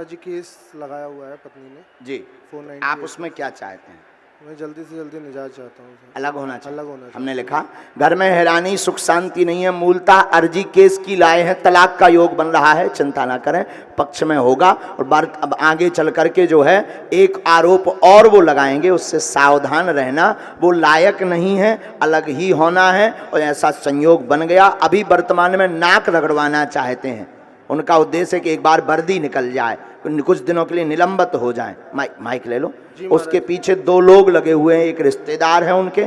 महाराज जी case लगाया हुआ है पत्नी ने जी। 498। आप उसमें क्या चाहते हैं? मैं जल्दी से जल्दी निजात चाहता हूँ सर। अलग होना चाहिए। अलग होना चाहिए। हमने लिखा घर में हैरानी सुख शांति नहीं है, मूलतः अर्जी केस की लाए हैं, तलाक का योग बन रहा है, चिंता ना करें, पक्ष में होगा। और बात अब आगे चल करके जो है एक आरोप और वो लगाएंगे, उससे सावधान रहना, वो लायक नहीं है, अलग ही होना है। और ऐसा संयोग बन गया, अभी वर्तमान में नाक रगड़वाना चाहते हैं। उनका उद्देश्य है कि एक बार वर्दी निकल जाए, कुछ दिनों के लिए निलंबित हो जाए। माइक ले लो। उसके पीछे 2 लोग लगे हुए हैं, एक रिश्तेदार है उनके,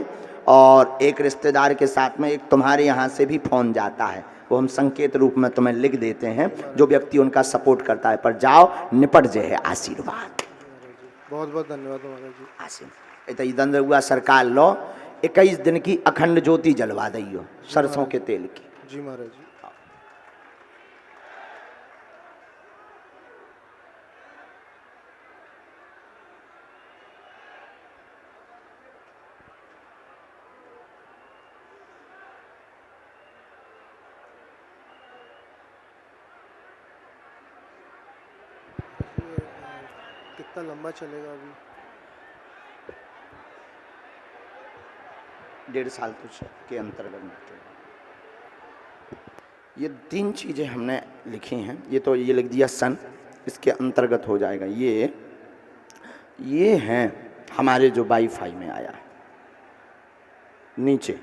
और एक रिश्तेदार के साथ में एक तुम्हारे यहाँ से भी फोन जाता है, वो हम संकेत रूप में तुम्हें लिख देते हैं, जो व्यक्ति उनका सपोर्ट करता है। पर जाओ, निपट जे है आशीर्वाद। बहुत बहुत धन्यवाद महाराज जी। आशीर्वाद दंड हुआ सरकार लो, 21 दिन की अखंड ज्योति जलवा दियो सरसों के तेल की। जी महाराज जी। कितना लंबा चलेगा अभी? 1.5 साल के अंतर्गत ये 3 चीज़ें हमने लिखी हैं। ये तो ये लिख दिया सन, इसके अंतर्गत हो जाएगा। ये हैं हमारे जो वाईफाई में आया है नीचे।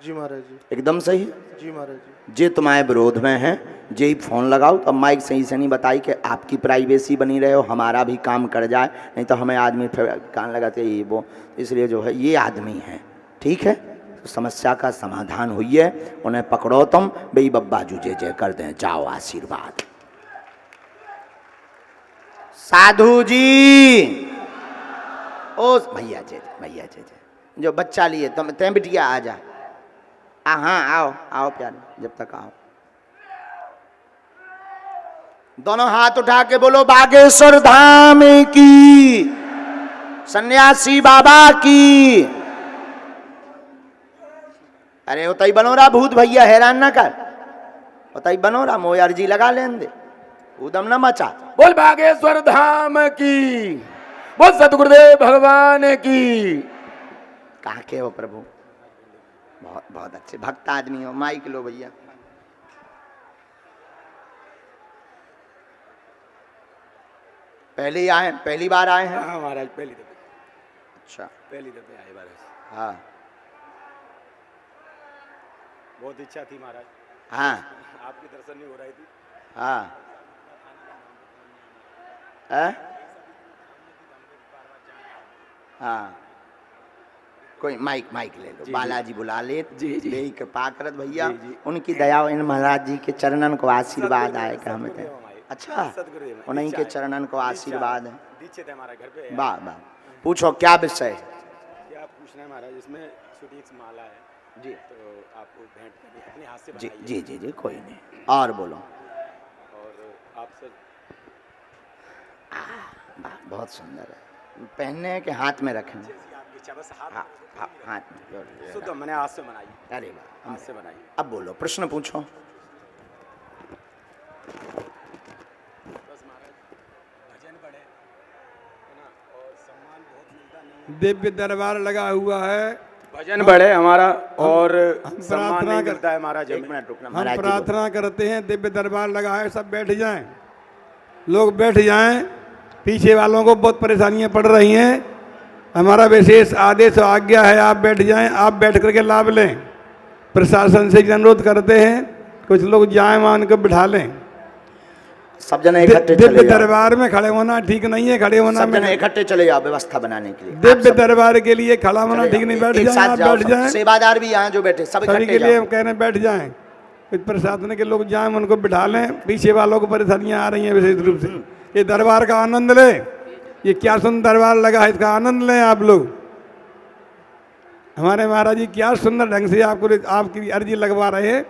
जी महाराज जी। एकदम सही है जी महाराज जी। जे तुम्हारे विरोध में है, जे ही फोन लगाओ तो माइक सही से नहीं बताई कि आपकी प्राइवेसी बनी रहे हो, हमारा भी काम कर जाए, नहीं तो हमें आदमी फिर कान लगाते ये वो। इसलिए जो है ये आदमी है, ठीक है, तो समस्या का समाधान हुई है। उन्हें पकड़ो तुम, भाई बब्बा जूझे जय कर दें, जाओ आशीर्वाद। साधु जी, ओ भैया जय भैया जय जय। जो बच्चा लिए तुम तय बिटिया आ जा। हाँ आओ आओ प्यारे, जब तक आओ। दोनों हाथ उठा के बोलो बागेश्वर धाम की, सन्यासी बाबा की। अरे होता बनोरा भूत भैया, हैरान ना कर, होता बनोरा मोह अर्जी लगा लें दे, उदम न मचा। बोल बागेश्वर धाम की, बोल सतगुरुदेव भगवान की। कहाँ के हो प्रभु? बहुत बहुत अच्छे भक्त आदमी हो। माइक लो भैया। पहले ही आए, पहली बार आए हैं? हाँ महाराज, पहली दफे। अच्छा, पहली दफे आए महाराज। हाँ बहुत इच्छा थी महाराज। हाँ आपकी दर्शन नहीं हो रही थी। हाँ है? हाँ कोई माइक ले लो। बालाजी बुला ले। जी कृपा करत भैया, उनकी दया इन महाराज जी के चरणन को आशीर्वाद आए कि हमें थे। अच्छा, उन्हीं के चरणन को आशीर्वाद है। वाह वाह। पूछो क्या विषय? क्या पूछना है महाराज? इसमें छोटी एक माला है जी, तो आपको भेंट करनी अपने हाथ से बनाई है। जी जी जी कोई नहीं, और बोलो। और आपसे बहुत सुंदर है। पहनने के हाथ में रखना। हाँ, हाथ में शुद्ध मैंने हाथ से बनाई। अरे वाह, हाथ से बनाई। अब बोलो, प्रश्न पूछो। बस महाराज भजन बढ़े है ना, और सम्मान बहुत मिलता नहीं है। दिव्य दरबार लगा हुआ है, भजन बढ़े हमारा, और सम्मान नहीं मिलता है महाराज। एक मिनट रुकना हम महाराज जी। प्रार्थना करते हैं, दिव्य दरबार लगा है, सब बैठ जाएं, लोग बैठ जाएं। पीछे वालों को बहुत परेशानियां पड़ रही हैं। हमारा विशेष आदेश और आज्ञा है, आप बैठ जाएं, आप बैठ करके लाभ लें। प्रशासन से अनुरोध करते हैं, कुछ लोग जाएं वहाँ उनको बिठा लें। सब जने इकट्ठे दिव्य चले जाओ। दरबार में खड़े होना ठीक नहीं है, खड़े होना सब जने इकट्ठे चले जाओ व्यवस्था बनाने के लिए। दिव्य दरबार के लिए खड़ा होना ठीक नहीं। बैठ जाएं, आप बैठ जाएं। सेवादार भी यहाँ जो बैठे सब सभी इकट्ठे के लिए जाओ। हम कह रहे हैं बैठ जाएं। कुछ प्रशासन के लोग जाएं, उनको बिठा लें। पीछे वालों को परेशानियां आ रही हैं विशेष रूप से। ये दरबार का आनंद लें। ये क्या सुंदर दरबार लगा है, इसका आनंद लें आप लोग। हमारे महाराज जी क्या सुंदर ढंग से आपकी अर्जी लगवा रहे हैं।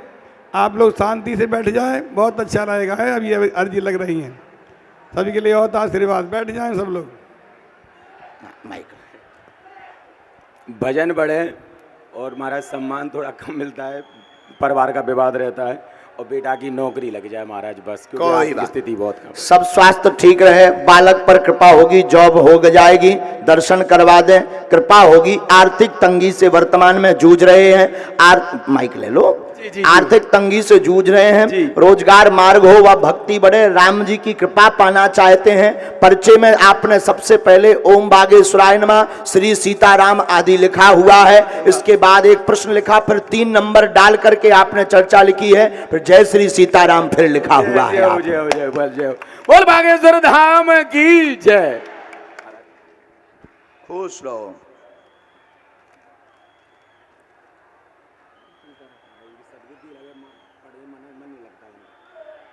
आप लोग शांति से बैठ जाएं, बहुत अच्छा रहेगा। है अब ये अर्जी लग रही हैं, सभी के लिए बहुत आशीर्वाद। बैठ जाएं सब लोग। माइक। भजन बढ़े और महाराज सम्मान थोड़ा कम मिलता है, परिवार का विवाद रहता है, और बेटा की नौकरी लग जाए महाराज, बस क्योंकि कोई आर्थिक बात स्थिति बहुत कम। सब स्वास्थ्य ठीक रहे, बालक पर कृपा होगी, जॉब हो जाएगी, दर्शन करवा दें, कृपा होगी। आर्थिक तंगी से वर्तमान में जूझ रहे हैं, माइक ले लो। जी। आर्थिक तंगी से जूझ रहे हैं, जी। रोजगार मार्ग हो व भक्ति बढ़े, राम जी की कृपा पाना चाहते हैं। पर्चे में आपने सबसे पहले ओम बागेश्वराय नमः, श्री सीताराम आदि लिखा हुआ है। इसके बाद एक प्रश्न लिखा, फिर 3 नंबर डाल करके आपने चर्चा लिखी है, फिर जय श्री सीताराम फिर लिखा हुआ है आपने। जय बोल बागेश्वर धाम की जय। खुश रहो।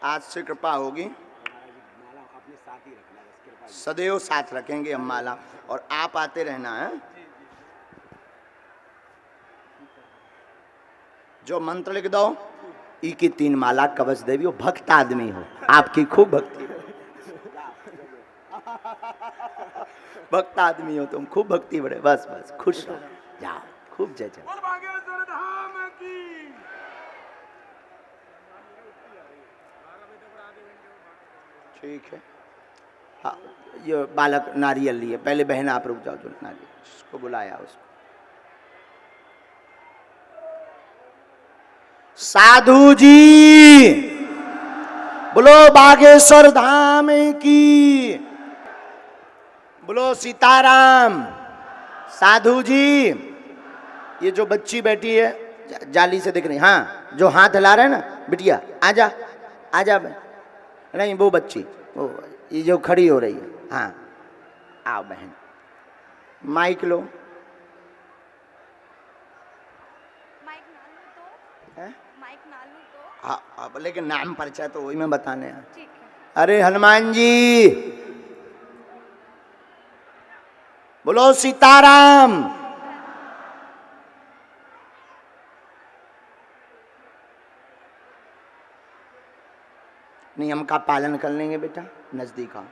आज से कृपा होगी, सदैव साथ रखेंगे हम माला, और आप आते रहना है। जो मंत्र लिख दो, ई की 3 माला कवच देवी हो, भक्त आदमी हो, आपकी खूब भक्ति हो। भक्त आदमी हो तुम, खूब भक्ति बढ़े, बस बस खुश रहो, जाओ खूब जय जय। ठीक है, हाँ ये बालक नारियल लिए, पहले बहन आप रुक जाओ, जो नारियल उसको बुलाया उसको। साधु जी बोलो बागेश्वर धाम की, बोलो सीताराम। साधु जी, ये जो बच्ची बैठी है जाली से दिख रही, हाँ जो हाथ हिला रहे हैं ना, बिटिया आजा आजा। नहीं वो बच्ची, वो ये जो खड़ी हो रही है, हाँ आओ बहन, माइक लो। माइक ना लूं तो? हाँ अब लेकिन नाम परिचय तो वही में बताने हैं। ठीक है। अरे हनुमान जी बोलो सीताराम। नियम का पालन कर लेंगे बेटा, नजदीक आओ।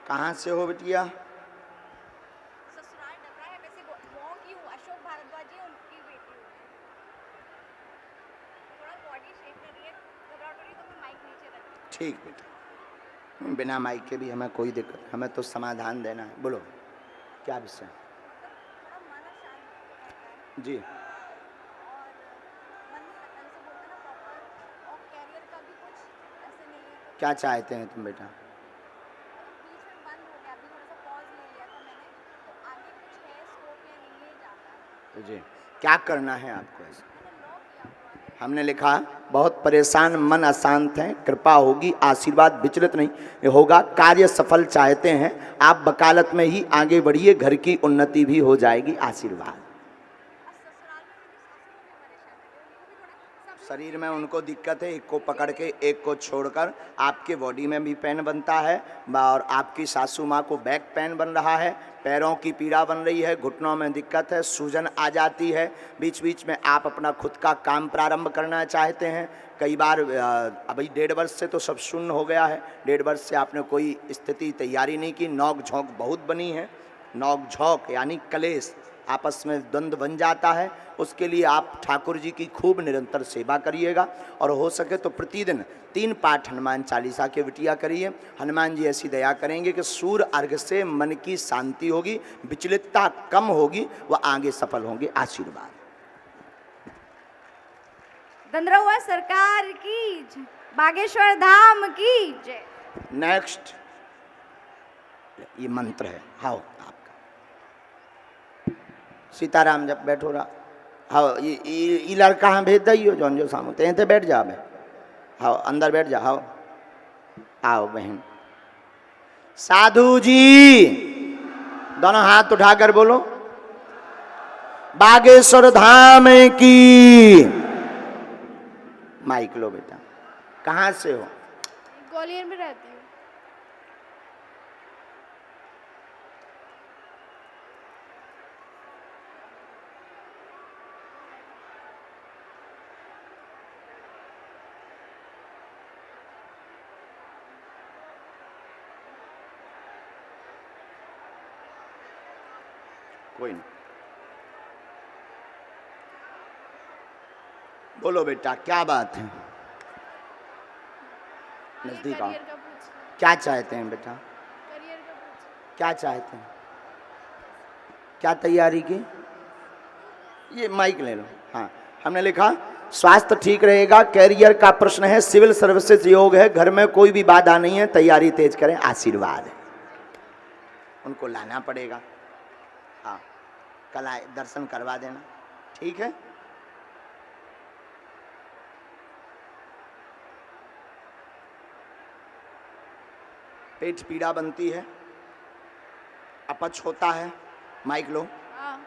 कहाँ से हो बिटिया? ससुराल डबरा है, वैसे गाँव की हूँ, अशोक भारद्वाज जी उनकी बेटी हूँ। थोड़ा बॉडी शेप कर रही है, घबराहट हो रही है तो मैं माइक नीचे रख दूँ। ठीक बेटा, बिना माइक के भी हमें कोई दिक्कत, हमें तो समाधान देना है। बोलो क्या विषय? थोड़ा मन शांत रहता है जी। और मन से बोलते ना प्रॉपर, और कैरियर का भी कुछ ऐसे नहीं है तो क्या चाहते हैं तुम बेटा? बीच में बंद हो गया, अभी थोड़ा सा पॉज ले लिया था मैंने, तो आगे कुछ है स्कोप या नहीं है जाता। तो जी क्या करना है आपको? ऐसे मैंने लॉ किया हुआ है। हमने लिखा, बहुत परेशान मन अशांत है, कृपा होगी, आशीर्वाद विचलित नहीं होगा, कार्य सफल चाहते हैं आप, वकालत में ही आगे बढ़िए, घर की उन्नति भी हो जाएगी, आशीर्वाद। और ससुराल में मेरी सासू भी परेशान है, उनको भी थोड़ा सब शरीर में उनको दिक्कत है, एक को पकड़ के एक को छोड़कर, आपके बॉडी में भी पेन बनता है, और आपकी सासू माँ को बैक पेन बन रहा है, पैरों की पीड़ा बन रही है, घुटनों में दिक्कत है, सूजन आ जाती है, बीच बीच में आप अपना खुद का काम प्रारंभ करना चाहते हैं। कई बार अभी 1.5 वर्ष से तो सब शून्य हो गया है, 1.5 वर्ष से आपने कोई स्थिति तैयारी नहीं की, नोक झोंक बहुत बनी है, नोक झोंक यानी कलेश, आपस में द्वंद्व बन जाता है। उसके लिए आप ठाकुर जी की खूब निरंतर सेवा करिएगा, और हो सके तो प्रतिदिन 3 पाठ हनुमान चालीसा के बिटिया करिए। हनुमान जी ऐसी दया करेंगे कि सूर्य अर्घ से मन की शांति होगी, विचलितता कम होगी, वह आगे सफल होंगे, आशीर्वाद। दंद्रहुआ सरकार की जय, बागेश्वर धाम की जय। नेक्स्ट ये मंत्र है, हाँ आपका सीताराम जब बैठो रहा, हाँ ये लड़का हाँ भेज दियो जौन जो सामू ते बैठ जा बे, हाँ अंदर बैठ जा, हाँ आओ बहन। साधु जी दोनों हाथ उठाकर बोलो बागेश्वर धाम की। माइक लो बेटा, कहाँ से हो? ग्वालियर में रहती हूँ। कोई नहीं। बोलो बेटा, क्या बात है? नजदीक आओ। करियर का पूछ क्या चाहते हैं बेटा? करियर का पूछ क्या चाहते हैं? क्या तैयारी की? ये माइक ले लो। हाँ, हमने लिखा स्वास्थ्य ठीक रहेगा, कैरियर का प्रश्न है, सिविल सर्विसेज योग है, घर में कोई भी बाधा नहीं है, तैयारी तेज करें, आशीर्वाद है। उनको लाना पड़ेगा। हाँ, कल आए, दर्शन करवा देना, ठीक है? पेट पीड़ा बनती है, अपच होता है, माइक लो। हाँ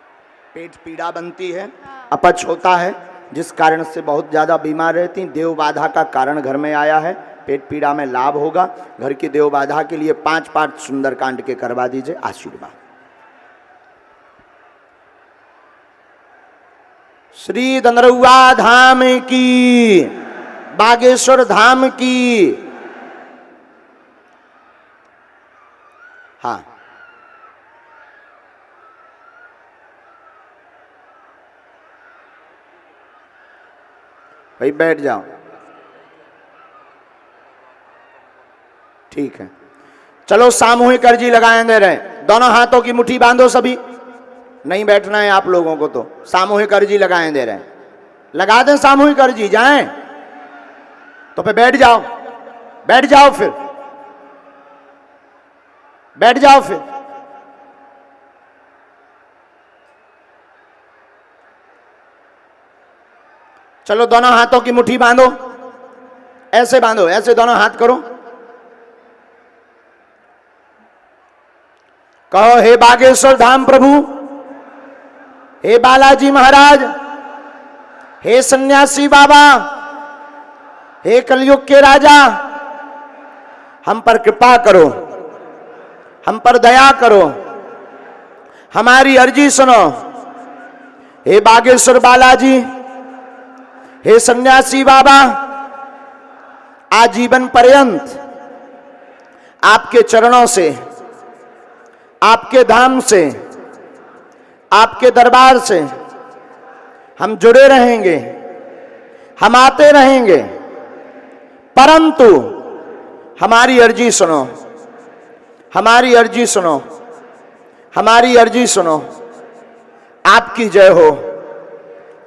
पेट पीड़ा बनती है, हाँ। अपच होता है, जिस कारण से बहुत ज़्यादा बीमार रहती। देव बाधा का कारण घर में आया है, पेट पीड़ा में लाभ होगा। घर की देव बाधा के लिए 5 पाठ सुंदरकांड के करवा दीजिए, आशीर्वाद। श्री दंदरुआ धाम की, बागेश्वर धाम की। हाँ, भाई बैठ जाओ, ठीक है। चलो सामूहिक अर्जी लगाए दे रहे, दोनों हाथों की मुट्ठी बांधो। सभी नहीं बैठना है आप लोगों को, तो सामूहिक अर्जी लगाए दे रहे, लगा दें सामूहिक अर्जी। जाएं तो फिर बैठ जाओ, बैठ जाओ, फिर बैठ जाओ। फिर चलो दोनों हाथों की मुट्ठी बांधो, ऐसे बांधो, ऐसे दोनों हाथ करो। कहो, हे बागेश्वर धाम प्रभु, हे बालाजी महाराज, हे सन्यासी बाबा, हे कलयुग के राजा, हम पर कृपा करो, हम पर दया करो, हमारी अर्जी सुनो। हे बागेश्वर बालाजी, हे सन्यासी बाबा, आजीवन पर्यंत आपके चरणों से, आपके धाम से, आपके दरबार से हम जुड़े रहेंगे, हम आते रहेंगे, परंतु हमारी अर्जी सुनो, हमारी अर्जी सुनो, हमारी अर्जी सुनो। आपकी जय हो,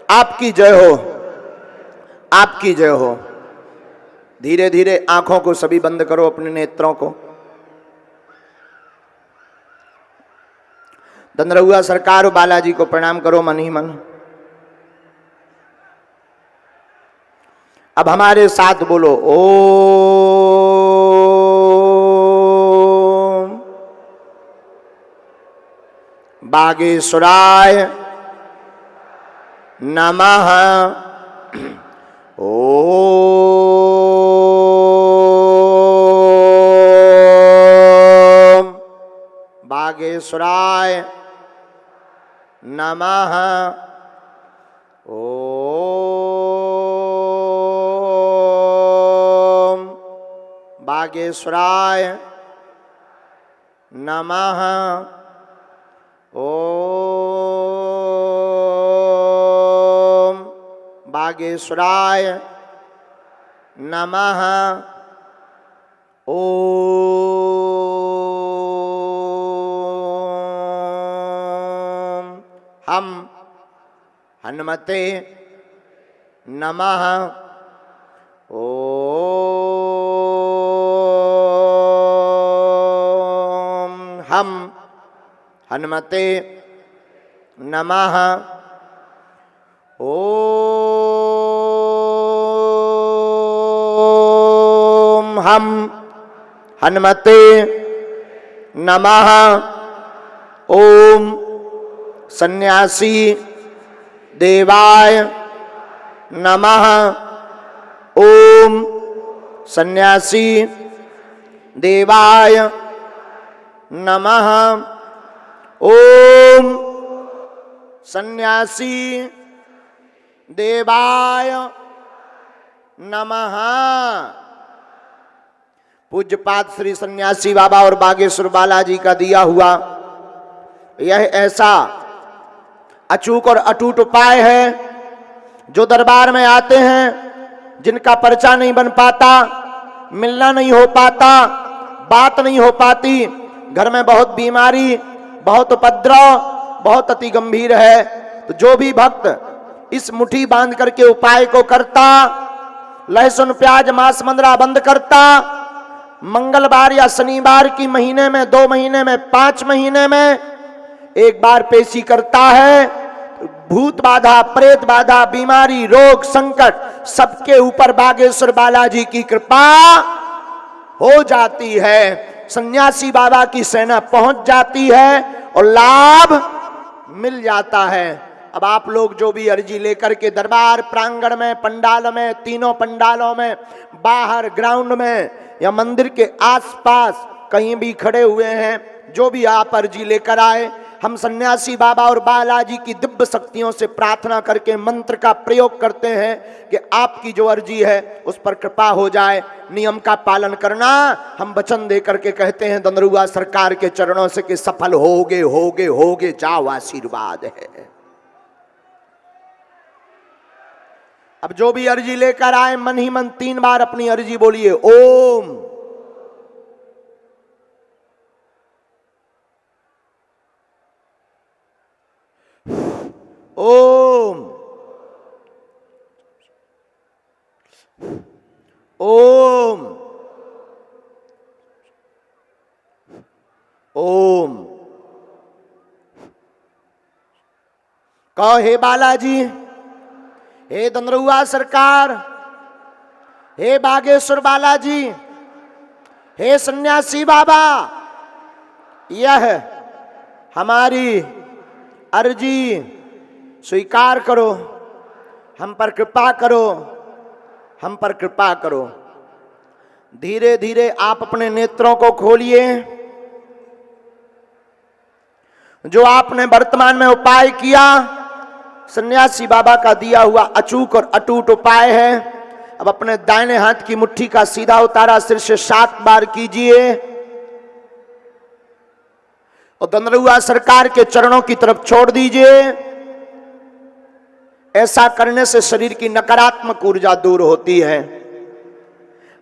आपकी जय हो, आपकी जय हो। धीरे धीरे आंखों को सभी बंद करो, अपने नेत्रों को। दंदरुआ सरकार और बालाजी को प्रणाम करो मन ही मन। अब हमारे साथ बोलो, ओम बागेश्वराय नमः। ओम बागेश्वराय नमः। ओम बागेश्वराय नमः। ओम बागेश्वराय नमः। ओम हम हनुमते नमः। ओम हम हनुमते नमः। ओम हम हनुमते नमः। ओम सन्यासी देवाय नमः। ओम सन्यासी देवाय नमः। ओम सन्यासी देवाय नमः। पूज्यपाद श्री सन्यासी बाबा और बागेश्वर बालाजी का दिया हुआ यह ऐसा अचूक और अटूट उपाय है। जो दरबार में आते हैं, जिनका पर्चा नहीं बन पाता, मिलना नहीं हो पाता, बात नहीं हो पाती, घर में बहुत बीमारी, बहुत उपद्रव, बहुत अति गंभीर है, तो जो भी भक्त इस मुट्ठी बांध करके उपाय को करता, लहसुन प्याज मांस मंदरा बंद करता, मंगलवार या शनिवार की महीने में, 2 महीने में, 5 महीने में एक बार पेशी करता है, भूत बाधा, प्रेत बाधा, बीमारी, रोग, संकट सबके ऊपर बागेश्वर बालाजी की कृपा हो जाती है। सन्यासी बाबा की सेना पहुंच जाती है और लाभ मिल जाता है। अब आप लोग जो भी अर्जी लेकर के दरबार प्रांगण में, पंडाल में, तीनों पंडालों में, बाहर ग्राउंड में या मंदिर के आसपास कहीं भी खड़े हुए हैं, जो भी आप अर्जी लेकर आए, हम सन्यासी बाबा और बालाजी की दिव्य शक्तियों से प्रार्थना करके मंत्र का प्रयोग करते हैं कि आपकी जो अर्जी है उस पर कृपा हो जाए। नियम का पालन करना हम वचन दे करके कहते हैं दंदरुआ सरकार के चरणों से कि सफल होगे होगे होगे, जाओ आशीर्वाद है। अब जो भी अर्जी लेकर आए, मन ही मन 3 बार अपनी अर्जी बोलिए, ओम। ओम ओम ओम। कहो हे बालाजी, हे दंदरुआ सरकार, हे बागेश्वर बालाजी, हे सन्यासी बाबा, यह हमारी अर्जी स्वीकार करो, हम पर कृपा करो, हम पर कृपा करो। धीरे धीरे आप अपने नेत्रों को खोलिए। जो आपने वर्तमान में उपाय किया, सन्यासी बाबा का दिया हुआ अचूक और अटूट उपाय है। अब अपने दाहिने हाथ की मुट्ठी का सीधा उतारा सिर से 7 बार कीजिए और दंदरुआ सरकार के चरणों की तरफ छोड़ दीजिए। ऐसा करने से शरीर की नकारात्मक ऊर्जा दूर होती है।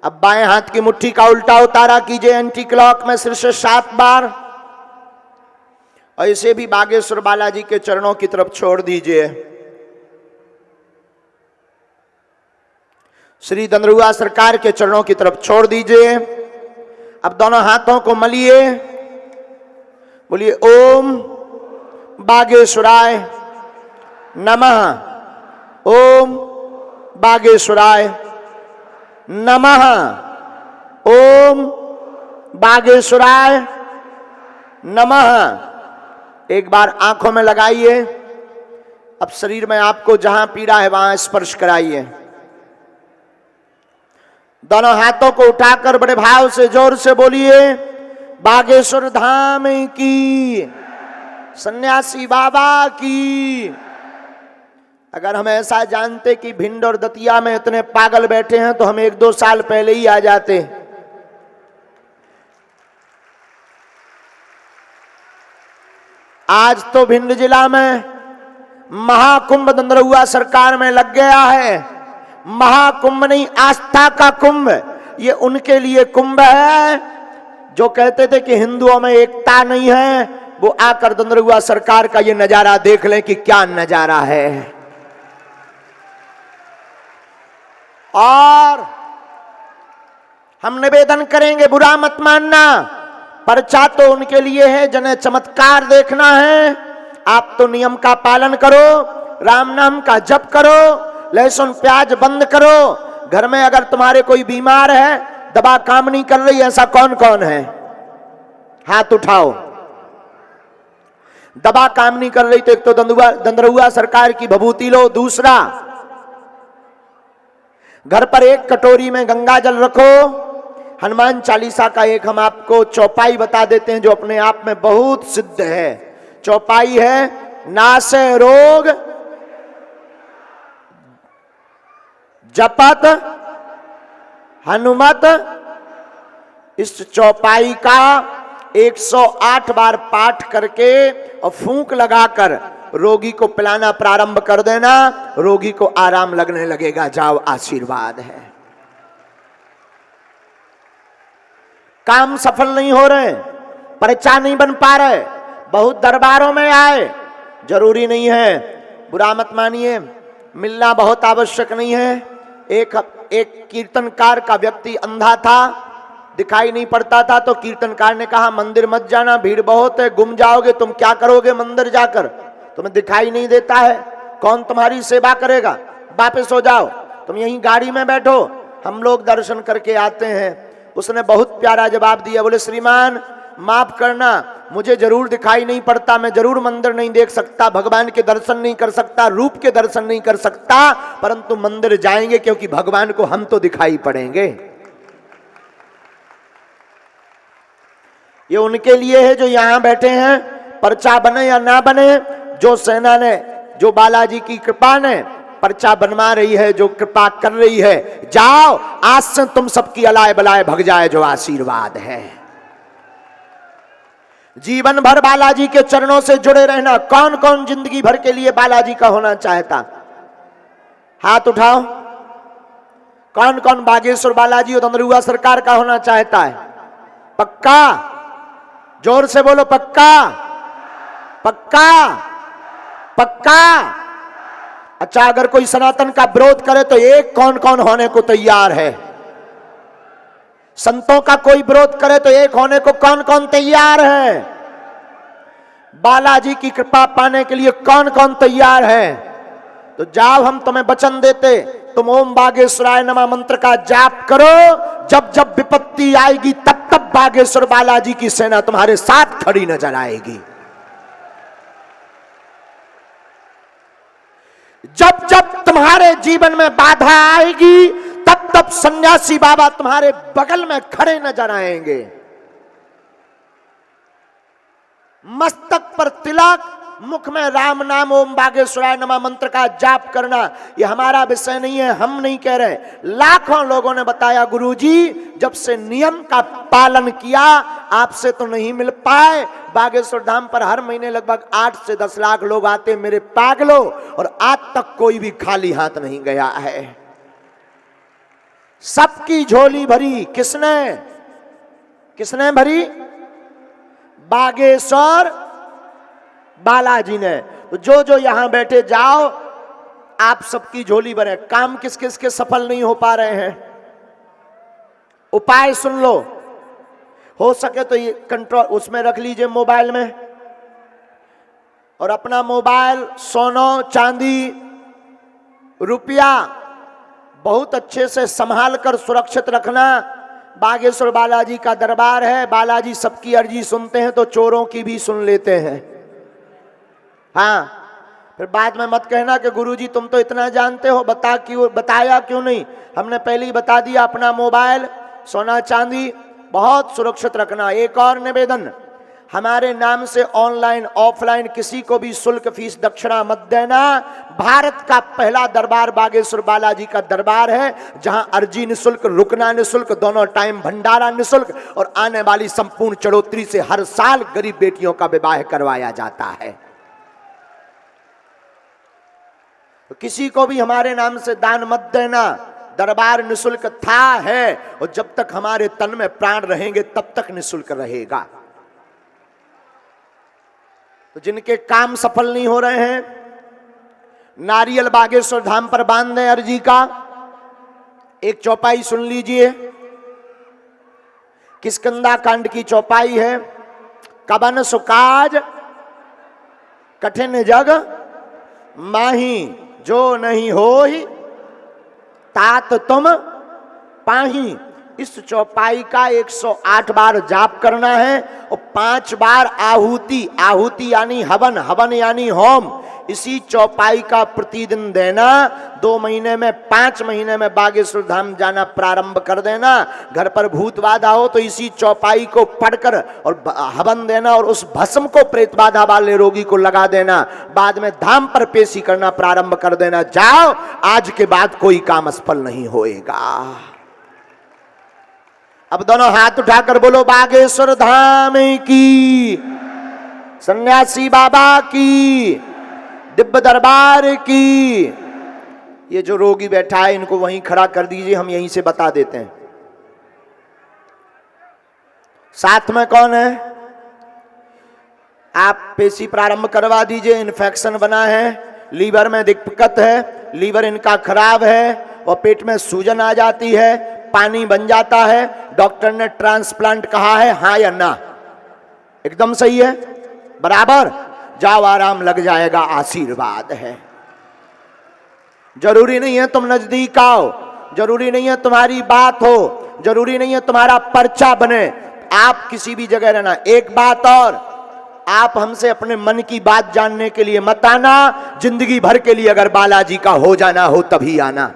अब बाएं हाथ की मुट्ठी का उल्टा उतारा कीजिए एंटी क्लॉक में सिर से 7 बार और इसे भी बागेश्वर बालाजी के चरणों की तरफ छोड़ दीजिए। श्री दंदरुआ सरकार के चरणों की तरफ छोड़ दीजिए। अब दोनों हाथों को मलिए, बोलिए ओम बागेश्वराय नमः, ओम बागेश्वराय नमः, ओम बागेश्वराय नमः। एक बार आंखों में लगाइए। अब शरीर में आपको जहां पीड़ा है वहां स्पर्श कराइए। दोनों हाथों को उठाकर बड़े भाव से जोर से बोलिए, बागेश्वर धाम की, सन्यासी बाबा की। अगर हम ऐसा जानते कि भिंड और दतिया में इतने पागल बैठे हैं तो हम 1-2 साल पहले ही आ जाते। आज तो भिंड जिला में महाकुंभ दंदरुआ सरकार में लग गया है। महाकुंभ नहीं, आस्था का कुंभ। ये उनके लिए कुंभ है जो कहते थे कि हिंदुओं में एकता नहीं है। वो आकर दंदरुआ सरकार का ये नजारा देख लें कि क्या नजारा है। और हम निवेदन करेंगे, बुरा मत मानना, पर्चा तो उनके लिए है जिन्हें चमत्कार देखना है। आप तो नियम का पालन करो, राम नाम का जप करो, लहसुन प्याज बंद करो। घर में अगर तुम्हारे कोई बीमार है, दवा काम नहीं कर रही, ऐसा कौन कौन है? हाथ उठाओ। दवा काम नहीं कर रही तो एक तो दंदरुआ सरकार की भभूति लो। दूसरा, घर पर एक कटोरी में गंगा जल रखो। हनुमान चालीसा का एक हम आपको चौपाई बता देते हैं जो अपने आप में बहुत सिद्ध है। चौपाई है, नासे रोग जपत हनुमत। इस चौपाई का 108 बार पाठ करके और फूंक लगाकर रोगी को पिलाना प्रारंभ कर देना, रोगी को आराम लगने लगेगा। जाओ, आशीर्वाद है। काम सफल नहीं हो रहे, पर्चा नहीं बन पा रहे, बहुत दरबारों में आए, जरूरी नहीं है, बुरा मत मानिए, मिलना बहुत आवश्यक नहीं है। एक कीर्तनकार का व्यक्ति अंधा था, दिखाई नहीं पड़ता था, तो कीर्तनकार ने कहा मंदिर मत जाना, भीड़ बहुत है, गुम जाओगे, तुम क्या करोगे मंदिर जाकर, तुम्हें दिखाई नहीं देता है, कौन तुम्हारी सेवा करेगा, वापस हो जाओ, तुम यहीं गाड़ी में बैठो, हम लोग दर्शन करके आते हैं। उसने बहुत प्यारा जवाब दिया, बोले श्रीमान माफ करना, मुझे जरूर दिखाई नहीं पड़ता, मैं जरूर मंदिर नहीं देख सकता, भगवान के दर्शन नहीं कर सकता, रूप के दर्शन नहीं कर सकता, परंतु मंदिर जाएंगे क्योंकि भगवान को हम तो दिखाई पड़ेंगे। ये उनके लिए है जो यहां बैठे हैं, पर्चा बने या ना बने, जो सेना ने, जो बालाजी की कृपा ने पर्चा बनवा रही है, जो कृपा कर रही है, जाओ, आज से तुम सबकी अलाय बलाय भग जाए, जो आशीर्वाद है। जीवन भर बालाजी के चरणों से जुड़े रहना। कौन कौन जिंदगी भर के लिए बालाजी का होना चाहता? हाथ उठाओ। कौन कौन बागेश्वर बालाजी और धनरुआ सरकार का होना चाहता है? पक्का? जोर से बोलो, पक्का? पक्का? पक्का? अच्छा, अगर कोई सनातन का विरोध करे तो एक कौन कौन होने को तैयार है? संतों का कोई विरोध करे तो एक होने को कौन कौन तैयार है? बालाजी की कृपा पाने के लिए कौन कौन तैयार है? तो जाओ, हम तुम्हें वचन देते, तुम ओम बागेश्वराय नमः मंत्र का जाप करो, जब जब विपत्ति आएगी तब तब बागेश्वर बालाजी की सेना तुम्हारे साथ खड़ी नजर आएगी। जब जब तुम्हारे जीवन में बाधा आएगी तब तब सन्यासी बाबा तुम्हारे बगल में खड़े नजर आएंगे। मस्तक पर तिलक, मुख में राम नाम ओम बागेश्वराय नमः मंत्र का जाप करना, ये हमारा विषय नहीं है, हम नहीं कह रहे। लाखों लोगों ने बताया गुरुजी, जब से नियम का पालन किया आपसे तो नहीं मिल पाए। बागेश्वर धाम पर हर महीने लगभग 8 से 10 लाख लोग आते मेरे पागलों, और आज तक कोई भी खाली हाथ नहीं गया है। सबकी झोली भरी किसने? किसने भरी? बागेश्वर बालाजी ने। तो जो जो यहां बैठे जाओ, आप सबकी झोली भरे। काम किस किस के सफल नहीं हो पा रहे हैं, उपाय सुन लो। हो सके तो ये कंट्रोल उसमें रख लीजिए मोबाइल में, और अपना मोबाइल, सोना चांदी, रुपया बहुत अच्छे से संभाल कर सुरक्षित रखना। बागेश्वर बालाजी का दरबार है, बालाजी सबकी अर्जी सुनते हैं तो चोरों की भी सुन लेते हैं। हाँ, फिर बाद में मत कहना कि गुरुजी तुम तो इतना जानते हो, बताया क्यों नहीं? हमने पहले ही बता दिया। अपना मोबाइल, सोना चांदी बहुत सुरक्षित रखना। एक और निवेदन, हमारे नाम से ऑनलाइन ऑफलाइन किसी को भी शुल्क फीस दक्षिणा मत देना। भारत का पहला दरबार बागेश्वर बालाजी का दरबार है, जहां अर्जी निःशुल्क, रुकना निःशुल्क, दोनों टाइम भंडारा निःशुल्क, और आने वाली संपूर्ण चढ़ोतरी से हर साल गरीब बेटियों का विवाह करवाया जाता है। तो किसी को भी हमारे नाम से दान मत देना। दरबार निःशुल्क था, है, और जब तक हमारे तन में प्राण रहेंगे तब तक निःशुल्क रहेगा। तो जिनके काम सफल नहीं हो रहे हैं, नारियल बागेश्वर धाम पर बांध दें अर्जी का। एक चौपाई सुन लीजिए, किष्किंधा कांड की चौपाई है। कबन सुकाज कठिन जग माही, जो नहीं होहि तात तुम पाही। इस चौपाई का 108 बार जाप करना है, और 5 बार आहुति, आहुति यानी हवन, हवन यानी होम, इसी चौपाई का प्रतिदिन देना। 2 महीने में, 5 महीने में बागेश्वर धाम जाना प्रारंभ कर देना। घर पर भूत बाधा हो तो इसी चौपाई को पढ़कर और हवन देना, और उस भस्म को प्रेत बाधा वाले रोगी को लगा देना। बाद में धाम पर पेशी करना प्रारंभ कर देना। जाओ, आज के बाद कोई काम असफल नहीं होएगा। अब दोनों हाथ उठाकर बोलो, बागेश्वर धाम की, सन्यासी बाबा की, दिव्य दरबार की। ये जो रोगी बैठा है इनको वहीं खड़ा कर दीजिए, हम यहीं से बता देते हैं। साथ में कौन है? आप पेशी प्रारंभ करवा दीजिए। इन्फेक्शन बना है, लीवर में दिक्कत है, लीवर इनका खराब है और पेट में सूजन आ जाती है, पानी बन जाता है। डॉक्टर ने ट्रांसप्लांट कहा है, हाँ या ना? एकदम सही है, बराबर। जाओ, आराम लग जाएगा, आशीर्वाद है। जरूरी नहीं है तुम नजदीक आओ, जरूरी नहीं है तुम्हारी बात हो, जरूरी नहीं है तुम्हारा पर्चा बने, आप किसी भी जगह रहना। एक बात और, आप हमसे अपने मन की बात जानने के लिए मत आना, जिंदगी भर के लिए अगर बालाजी का हो जाना हो तभी आना।